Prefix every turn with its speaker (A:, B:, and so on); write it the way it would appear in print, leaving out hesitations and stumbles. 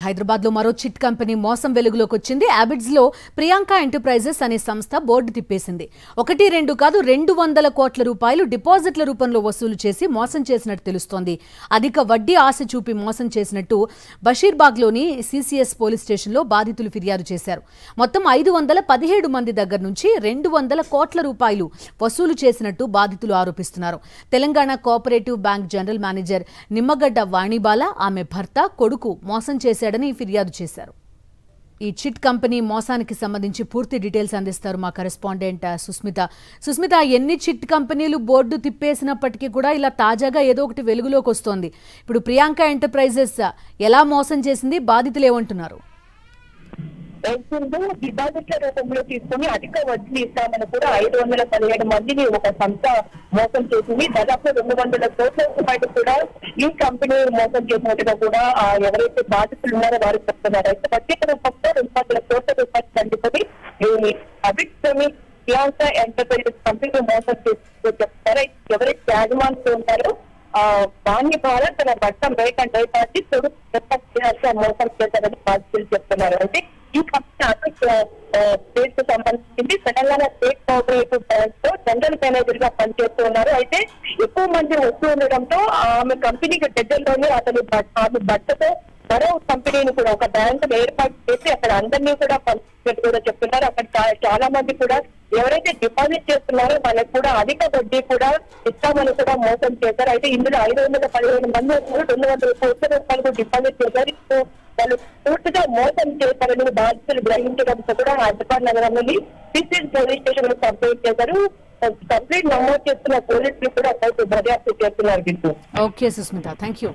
A: హైదరాబాద్ లో మరో chit company మోసం వెలుగులోకి వచ్చింది. అబిడ్స్ లో ప్రియాంక ఎంటర్ప్రైజెస్ అనే సంస్థ బోర్డు తిప్పేసింది. 1-2 కాదు 200 కోట్ల రూపాయలు డిపాజిట్ల రూపంలో వసూలు చేసి మోసం చేసినట్టు తెలుస్తోంది. అధిక వడ్డీ ఆశ చూపి మోసం చేసినట్టు బషీర్బాగ్ లోని సిసిఎస్ పోలీస్ స్టేషన్ లో బాధితులు ఫిర్యాదు చేశారు. మొత్తం 517 మంది దగ్గర నుంచి 200 కోట్ల రూపాయలు వసూలు చేసినట్టు బాధితులు ఆరోపిస్తున్నారు. Telangana cooperative bank general manager Nimmagadda Vanibala, ఆమె భర్త, కొడుకు మోసం చేశాడని ఫిర్యాదు చేశారు. ఈ చిట్ కంపెనీ మోసానికి సంబంధించి పూర్తి డీటెయిల్స్ అందిస్తారు మా కరెస్పాండెంట్ సుస్మిత. ఎన్ని చిట్ కంపెనీలు బోర్డు తిప్పేసినప్పటికీ కూడా ఇలా తాజాగా ఏదో ఒకటి వెలుగులోకి వస్తోంది. ఇప్పుడు ప్రియాంక ఎంటర్ప్రైజెస్ ఎలా మోసం చేసింది, బాధితులు ఏమంటున్నారు?
B: డిపాజిట్ల రూపంలో తీసుకుని అధిక వడ్డీ ఇస్తామని కూడా 517 మందిని ఒక సంస్థ మోసం చేసింది. దాదాపు 200 కోట్ల రూపాయలు కూడా ఈ కంపెనీ మోసం చేసినట్టుగా కూడా ఎవరైతే బాధితులు ఉన్నారో వారు చెప్తున్నారు. అయితే ప్రత్యేక రూపంలో 200 కోట్ల రూపాయలు తండ్రి అబిడ్స్ ప్రియాంక ఎంటర్ప్రైజెస్ కంపెనీ మోసం చేస్తూ చెప్తారు. ఎవరైతే యాజమాన్యం ఉంటారో వాణ్ణి ద్వారా తన భర్త మేకన్ డైపాటి మోసం చేశారని బాధితులు చెప్తున్నారు. అయితే ఈ కంపెనీ స్టేట్ కు సంబంధించింది. తెలంగాణ స్టేట్ కోఆపరేటివ్ బ్యాంక్ తో జనరల్ మేనేజర్ గా పనిచేస్తున్నారు. అయితే ఎక్కువ మంది వస్తూ ఉండడంతో ఆమె కంపెనీకి దగ్గరలోనే ఆమె భర్తతో మరో కంపెనీని కూడా ఒక బ్యాంక్ ఏర్పాటు చేసి అక్కడ అందరినీ కూడా పనిచేసినట్టు కూడా చెప్తున్నారు. అక్కడ చాలా మంది కూడా ఎవరైతే డిపాజిట్ చేస్తున్నారో వాళ్ళకి కూడా అధిక వడ్డీ కూడా ఇస్తామని కూడా మోసం చేశారు. అయితే ఇందులో 517 మంది 200 కోట్ల రూపాయలు డిపాజిట్ చేశారు. వాళ్ళు పూర్తిగా మోసం చేశారని బాధితులు గ్రహించడంతో కూడా హైదరాబాద్ నగరంలోని సిసిఎస్ పోలీస్ స్టేషన్ లో కంప్లైంట్ చేశారు. కంప్లైంట్ నమోదు చేస్తున్న పోలీసులు కూడా అక్కడికి దర్యాప్తు చేస్తున్నారు.
A: Okay Susmita, thank you.